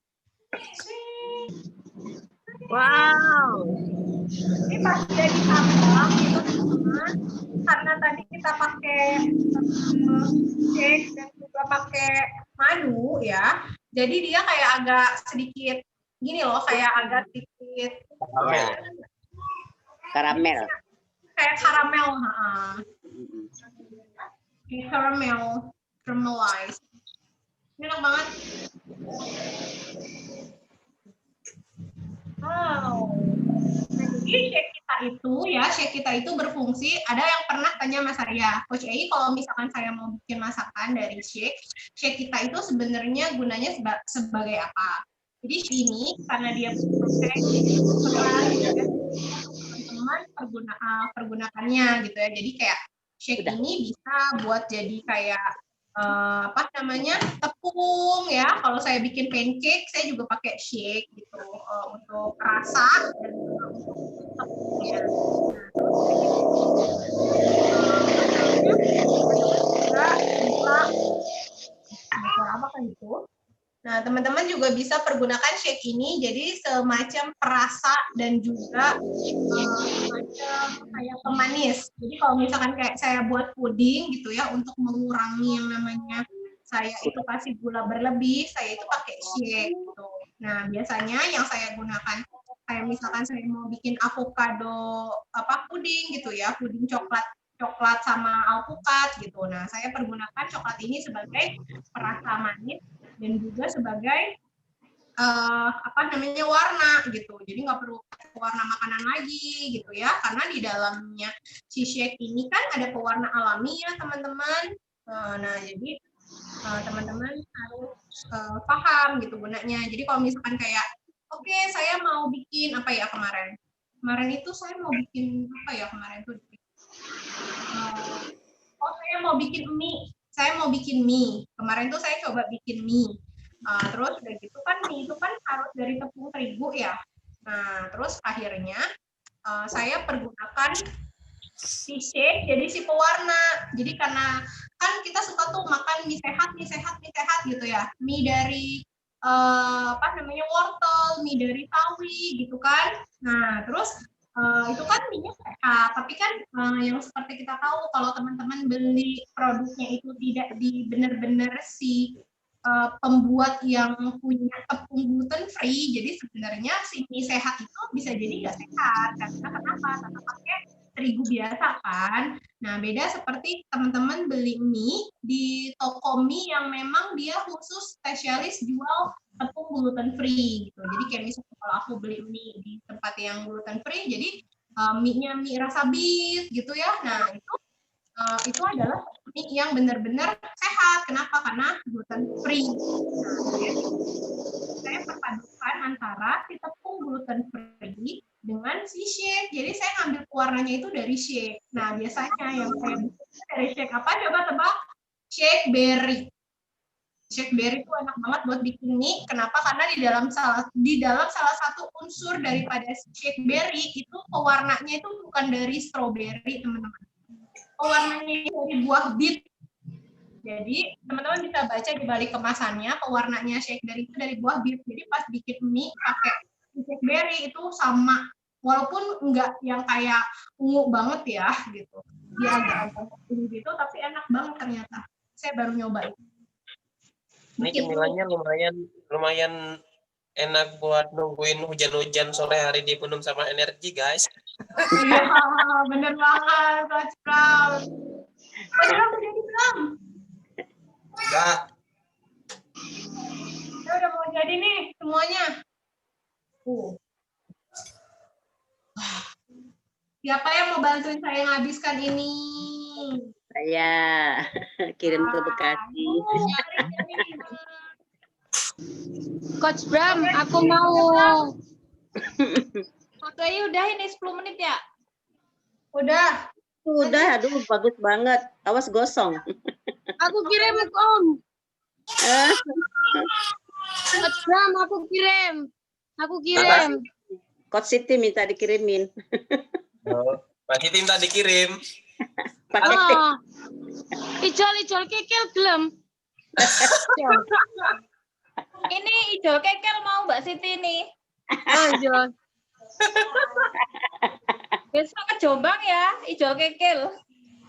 Wow. Ini pas dia ditambah gitu teman-teman, karena tadi kita pakai shake dan juga pakai madu ya, jadi dia kayak agak sedikit gini loh, kayak agak sedikit Karamel. kayak karamel, kayak caramelized. Ini enak banget. Wow. Nah, jadi shake kita itu berfungsi. Ada yang pernah tanya Mas Arya, Coach Ei, kalau misalkan saya mau bikin masakan dari shake kita itu sebenarnya gunanya sebagai apa? Jadi ini karena dia proses teman-teman pergunakannya gitu ya. Jadi kayak shake ini bisa buat jadi kayak tepung ya. Kalau saya bikin pancake, saya juga pakai shake gitu untuk rasa dan juga untuk tepungnya. Nah, teman-teman juga bisa pergunakan shake ini jadi semacam perasa dan juga semacam kayak pemanis. Jadi kalau misalkan kayak saya buat puding gitu ya, untuk mengurangi yang namanya saya itu kasih gula berlebih, saya itu pakai shake gitu. Nah, biasanya yang saya gunakan, kayak misalkan saya mau bikin avocado puding gitu ya, puding coklat sama alpukat gitu. Nah, saya pergunakan coklat ini sebagai perasa manis dan juga sebagai warna gitu. Jadi nggak perlu warna makanan lagi gitu ya, karena di dalamnya si shake ini kan ada pewarna alami ya teman-teman. Nah, jadi teman-teman harus paham gitu gunanya. Jadi kalau misalkan kayak oke, saya mau bikin apa ya kemarin itu saya mau bikin apa ya kemarin tuh saya mau bikin mie. Kemarin tuh saya coba bikin mie. Terus udah gitu kan mie itu kan harus dari tepung terigu ya. Nah, terus akhirnya saya pergunakan si shake jadi si pewarna. Jadi karena kan kita suka tuh makan mie sehat gitu ya. Mie dari wortel, mie dari sawi gitu kan. Nah, terus itu kan mie-nya sehat, tapi kan yang seperti kita tahu kalau teman-teman beli produknya itu tidak di benar-benar si pembuat yang punya tepung gluten free, jadi sebenarnya si mie sehat itu bisa jadi nggak sehat. Karena kenapa? Karena pakai terigu biasa kan. Nah, beda seperti teman-teman beli mie di toko mie yang memang dia khusus spesialis jual tepung gluten free gitu. Jadi kayak misalnya kalau aku beli mie di tempat yang gluten free, jadi mie-nya mie rasa beef gitu ya. Nah, itu adalah mie yang benar-benar sehat. Kenapa? Karena gluten free. Nah, jadi saya perpadukan antara si tepung gluten free dengan si shake. Jadi saya ngambil pewarnanya itu dari shake. Nah, biasanya yang saya bikin dari shake apa? Coba tebak. Shake berry. Shake berry itu enak banget buat bikin mie. Kenapa? Karena di dalam salah satu unsur daripada shake berry itu pewarnanya itu bukan dari strawberry, teman-teman. Pewarnanya dari buah beet. Jadi teman-teman bisa baca di balik kemasannya, pewarnanya shake berry itu dari buah beet. Jadi pas bikin mie pakai shake berry itu sama, walaupun enggak yang kayak ungu banget ya gitu. Dia agak-agak ungu gitu, tapi enak banget ternyata. Saya baru nyobain. Ini cemilannya lumayan enak buat nungguin hujan-hujan sore hari di Penuh sama Energi, guys. Iya, bener banget, Coach Bram. Coach Bram udah jadi belum? Udah. Ya, udah mau jadi nih semuanya. Siapa yang mau bantuin saya menghabiskan ini? Ya, kirim ke Bekasi. Coach Bram, aku mau. Coach Ayi udah ini 10 menit ya? Udah. Udah, aduh bagus banget. Awas gosong. Aku kirim Om. Coach Bram, aku kirim. Aku kirim. Coach Siti minta dikirimin. Oh, Mas Siti minta dikirim. Pakai Oh. Ijol kikil gelem. Ini Ijol Kekel mau Mbak Siti nih. Oh, iya. Besok ke Jombang ya, Ijol Kekel.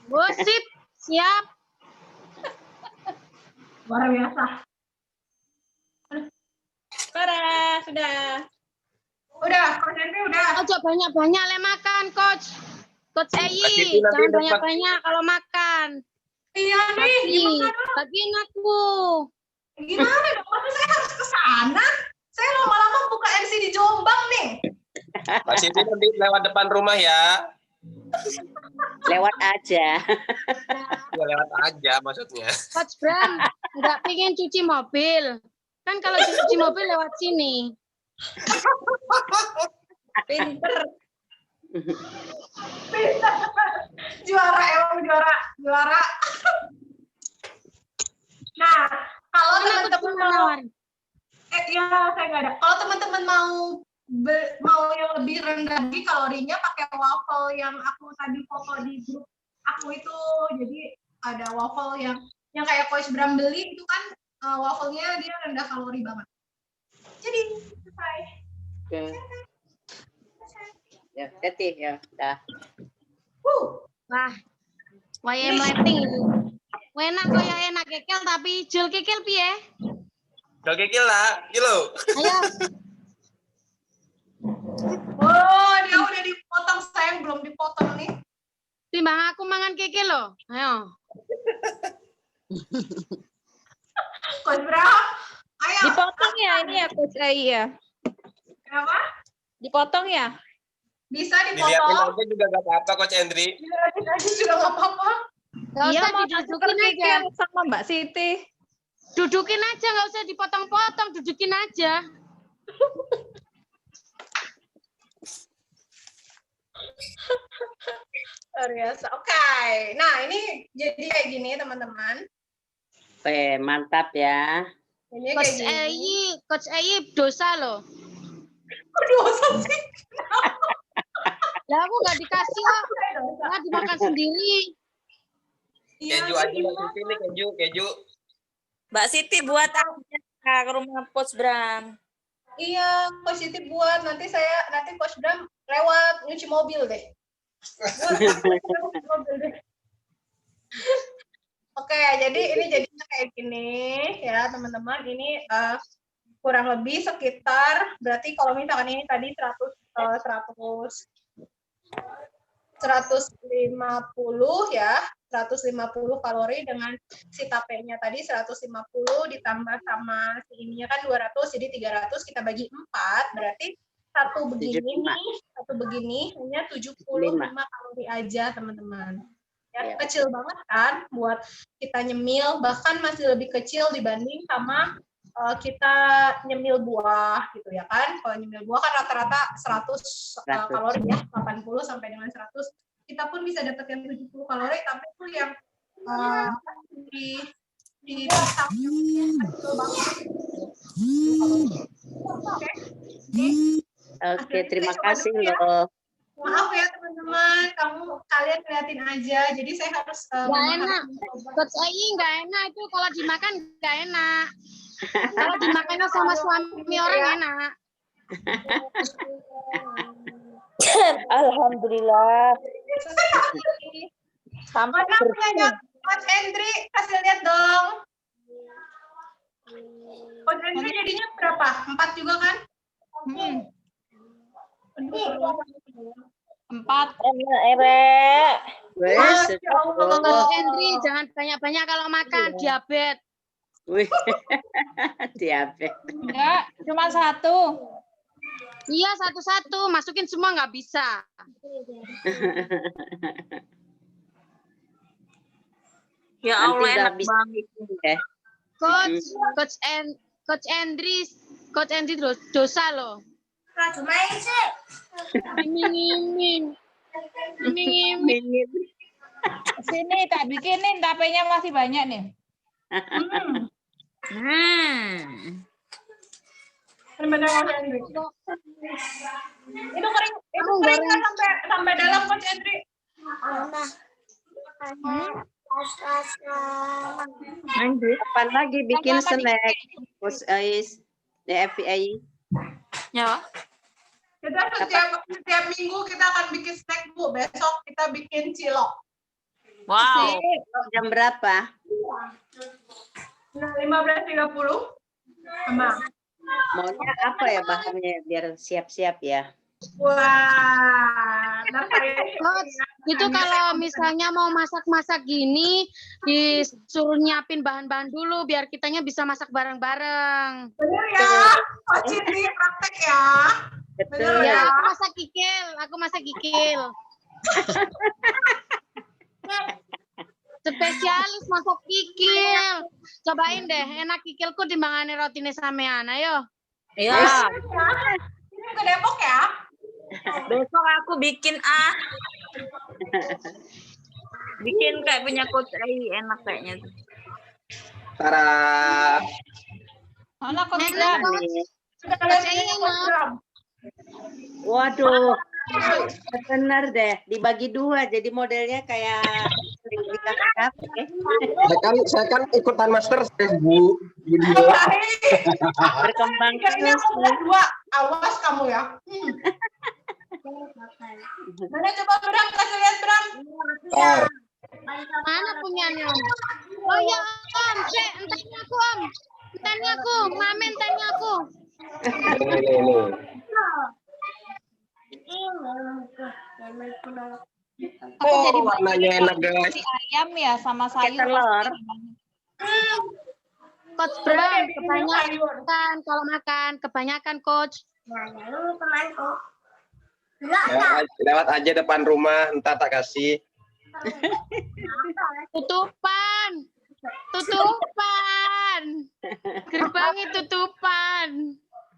Oh, sip. Siap. Luar biasa. Sudah. Udah, Coach Henry udah. Ojo banyak-banyak le makan, Coach. Coach Siti Eyi, nanti jangan dapat- banyak-banyak kalau makan. Iya nih, Bagiin aku. gimana dong? Masa saya harus ke sana? Saya lama-lama buka MC di Jombang nih. Mas Siti nanti lewat depan rumah ya. lewat aja. Ya lewat aja maksudnya. Coach Bram, nggak pingin cuci mobil. Kan kalau cuci mobil lewat sini. Pinter. Juara, emang juara. Nah, kalau Mana Coach teman-teman Bram mau, nawar? ya saya nggak ada. Kalau teman-teman mau yang lebih rendah lagi kalorinya, pakai waffle yang aku tadi foto di grup aku itu. Jadi ada waffle yang kayak Coach Bram beli itu kan, waffle-nya dia rendah kalori banget. Jadi selesai. Oke. Ya, Teti ya, dah. Wah, waya meleting ini. Enak kaya enak kekel tapi jul kekel piye? Kalau kikil lah, kilo. Ayo, Oh, dia udah dipotong, sayang belum dipotong nih. timbang aku mangan kekel loh. Ayo. Coach Bram, ayo. Dipotong ya ini ya Coach Ayi ya. Kenapa? Dipotong ya? Bisa Dilihatin dipotong. aja juga gak apa-apa Coach Hendri. Dilihatin aja juga nggak apa-apa. Nggak Iya usah mau didudukin tuker aja. Kekel sama Mbak Siti. Dudukin aja, nggak usah dipotong-potong. Dudukin aja. Luar biasa. Oke. Nah, ini jadi kayak gini, teman-teman. Oke, mantap ya. Ini kayak Coach gini. Coach Eyi dosa loh. Kok dosa sih? Lah aku nggak dikasih kok. Nggak dimakan sendiri. Keju aja Mbak Siti nih, keju. Mbak Siti buat aja ke rumah Coach Bram. Iya, Coach Siti buat. Nanti Coach Bram lewat nyuci mobil deh. Oke, jadi ini jadinya kayak gini ya teman-teman. Ini kurang lebih sekitar, berarti kalau misalkan ini tadi 150 ya, 150 kalori dengan si tapenya tadi 150 ditambah sama si ininya kan 200, jadi 300 kita bagi 4, berarti satu begini hanya 75 kalori aja teman-teman. Ya, kecil banget kan buat kita nyemil, bahkan masih lebih kecil dibanding sama kita nyemil buah gitu ya kan. Kalau nyemil buah kan rata-rata 100 kalori ya, 80 sampai dengan 100. Kita pun bisa dapat yang 70 kalori, tapi itu yang di pisangnya kecil banget. Oke, terima kasih loh. Maaf ya teman-teman, kalian liatin aja. Jadi saya harus Nggak enak. Coach Eyi nggak enak itu kalau dimakan nggak enak. Kalau dimakannya sama suami orang enak. Alhamdulillah. Sampai punya Coach Hendri, kasih lihat dong. Coach Hendri jadinya berapa? 4 juga kan? 4. Coach Hendri jangan banyak-banyak kalau makan diabetes. Wih, diabetes. Enggak, cuma 1. Iya satu-satu, masukin semua nggak bisa. Ya Nanti Allah, udah enak bisa banget. deh. Coach Andri dosa loh. Iming-iming. Sini tak bikinin, tapenya masih banyak nih. Benar Coach Andri. Itu keringan sampai dalam Coach Andri. Kapan lagi bikin snack? Coach Ais, DFPI. Ya. Kita setiap minggu kita akan bikin snack Bu. Besok kita bikin cilok. Wow. Jam berapa? 15.30. Sama. Maunya apa ya bahannya biar siap-siap ya? Wah, ntar saya Coach, itu kalau misalnya mau masak-masak gini, disuruh nyiapin bahan-bahan dulu biar kitanya bisa masak bareng-bareng. bener ya. Coach Cindy praktek ya. Betul Ya, ya. aku masak kikil. Spesialis masak kikil. Cobain deh, enak kikilku timbangane rotine sampean. Ayo. Ya. Ini ke Depok ya. Besok aku bikin bikin kayak punya Coach Ai, enak kayaknya tuh. Tara. Mana Coach Enak, Bram? Coach. Sudah Coach lihat Ai ini, enak. Coach Bram. Waduh, benar deh. Dibagi dua, jadi modelnya kayak di kafe-kafe. Saya kan ikutan master chef Bu. Berkembang Kayaknya terus. aku udah 2. Awas kamu ya. Mana coba Bram, kasih lihat Bram. Mana punyanya, Om? Oh ya, Om. Entahnya aku, Om. Entahnya aku. Mame entahnya aku. Aku jadi warnanya enak guys. si ayam ya sama sayur. telur. Coach Bram, kebanyakan kalau makan. Kebanyakan, Coach. Lewat aja depan rumah, entar tak kasih. Tutupan. Gerbangnya tutupan.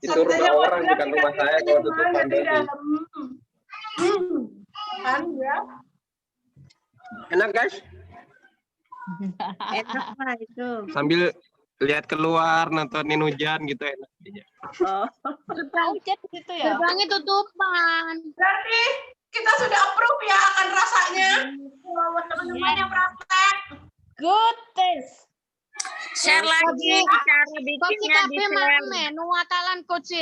Itu rumah orang bukan rumah saya kalau tutupan Di berarti. dalam. Kan ya. Enak guys. Enak lah itu. Sambil lihat keluar nontonin hujan gitu enak. Oh, Hujan gitu ya. Gerbangnya tutupan. Berarti kita sudah approve ya akan rasanya. Teman-teman yang praktek. Good taste. Share lagi cara Coach bikinnya di kabeh share. mame nuwatalan Coach.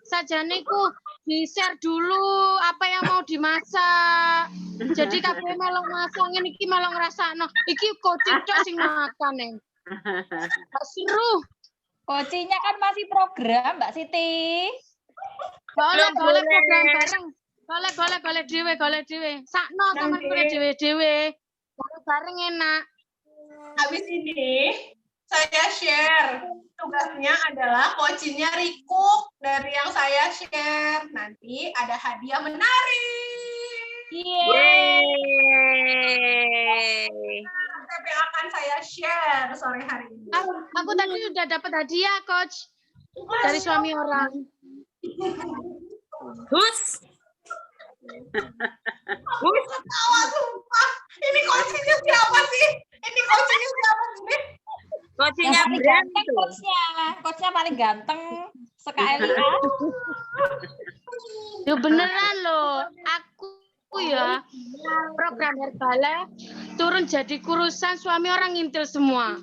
Sajane ku di-share dulu apa yang mau dimasak. Jadi kabeh melok masak ngene iki melok ngrasakno. Iki Coach tok sing makan ning. Seru. Kocinya kan masih program Mbak Siti. Boleh Boleh. program bareng. Golek dhewe. Sakno sampean golek dhewe-dhewe. Bareng enak. Habis ini saya share. Tugasnya adalah coachingnya Rikuk dari yang saya share. Nanti ada hadiah menarik. Yeay. Resep yang akan saya share sore hari ini. Aku tadi udah dapat hadiah, Coach. Dari suami orang. Hus. Ketawa sumpah. Ini coachingnya siapa sih? Ini coachingnya siapa sih? Coachingnya Paling Bram ganteng tuh. coachnya paling ganteng se-KLIA. Yo beneran loh. Aku ya program Herbala turun jadi kurusan suami orang ngintil semua.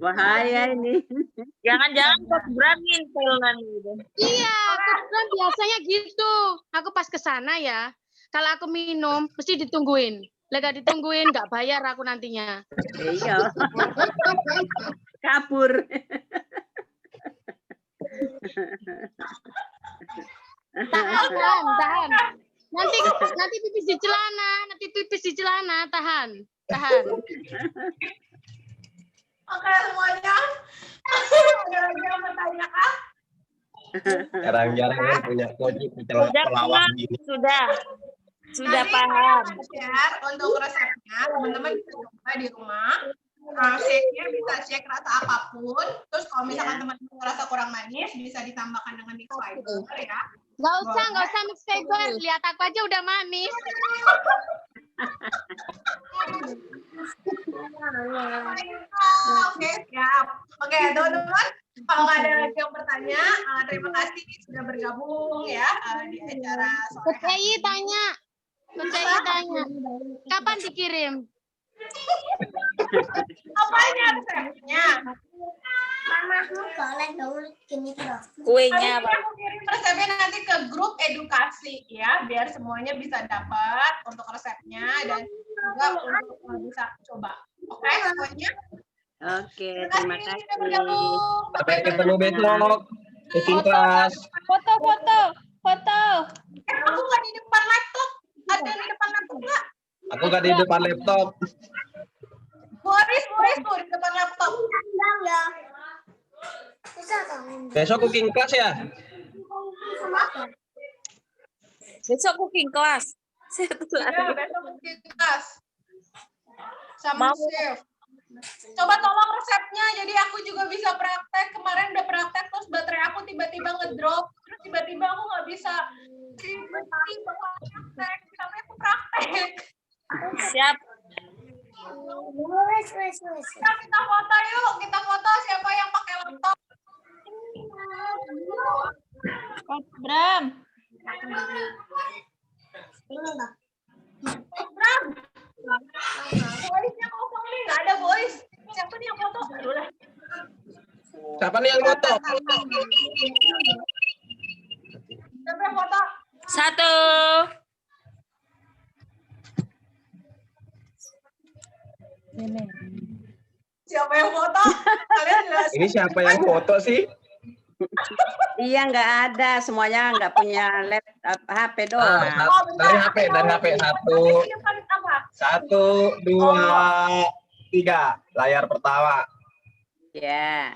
bahaya ini. Jangan-jangan Coach Bram ngintil kan gitu. Iya, kan biasanya gitu. Aku pas ke sana ya, kalau aku minum mesti ditungguin. Lega ditungguin nggak bayar aku nantinya. Iya. Kabur. Tahan. Nanti pipis di celana, tahan. Oke semuanya. Ada lagi yang bertanya kah? Jarang-jarang kan punya coach Udah pelawak paham, gini. sudah Nanti paham. saya akan share untuk resepnya, teman-teman bisa coba di rumah. Shake-nya bisa shake rasa apapun. Terus kalau misalkan teman-teman merasa kurang manis, bisa ditambahkan dengan mix fiber ya. Nggak usah mix fiber. Lihat aku aja udah manis. Oke, siap. Oke, teman-teman. Kalau nggak ada lagi yang bertanya, terima kasih sudah bergabung ya di acara sore Coach Ei tanya. Kapan dikirim? Apanya resepnya? Kuenya, Habis ini aku kirim resepnya nanti ke grup edukasi ya, biar semuanya bisa dapat untuk resepnya dan juga untuk bisa coba. Oke, semuanya. Oke, terima sudah kasih. bergabung. Sampai ketemu besok. Cooking class. Foto. Aku nggak di depan laptop. Ada di depan laptop nggak? Aku gak di depan laptop. Boris tuh di depan laptop. Besok cooking class ya? besok cooking class. Ya, besok mungkin kelas. Sama Mau. chef. Coba tolong resepnya, jadi aku juga bisa praktek. Kemarin udah praktek, terus baterai aku tiba-tiba ngedrop. Terus tiba-tiba aku nggak bisa tiba-tiba praktek. Sampai aku praktek. Siap. Kita foto yuk, kita foto siapa yang pakai laptop. Coach Bram. Bram, voice-nya kosong nih, nggak ada voice. Siapa nih yang foto? Aduh lah. Siapa nih yang foto? Siapa yang foto? 1. Siapa yang foto? Kalian jelas. Ini siapa yang foto sih? Iya, nggak ada. Semuanya nggak punya HP doang. Dari HP. Satu, Di depan apa? 1, 2, 3. Layar pertama. Ya.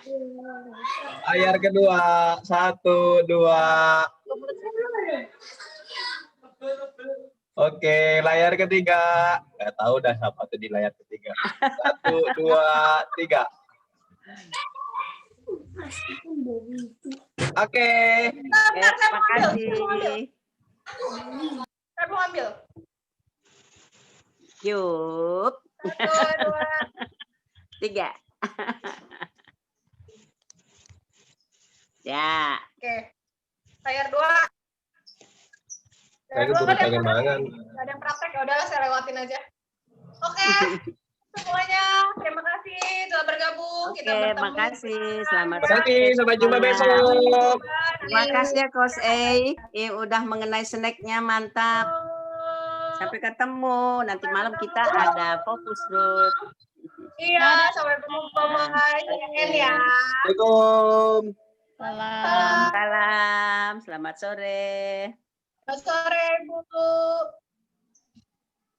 Layar kedua. 1, 2. Oke, layar ketiga. Nggak tahu dah siapa tuh di layar ketiga. 1, 2, 3. Oke. Oke, terima kasih. Saya mau ambil. Yuk. 1, 2. 3. Ya. Oke. Layar 2. Saya tuh pengen mangan. Nggak ada yang praktek, ya udahlah saya lewatin aja. Oke. Semuanya, terima kasih telah bergabung. Oke, Kita bertemu. makasih. Selamat Terima kasih. Sampai jumpa besok. Terima kasih ya Coach Ei. Udah mengenai snacknya, mantap. Sampai ketemu. Nanti malam kita ada fokus group. Iya, sampai berjumpa. Bye. Ya. Assalamualaikum. Salam. Salam. Selamat sore. Selamat sore, Bu.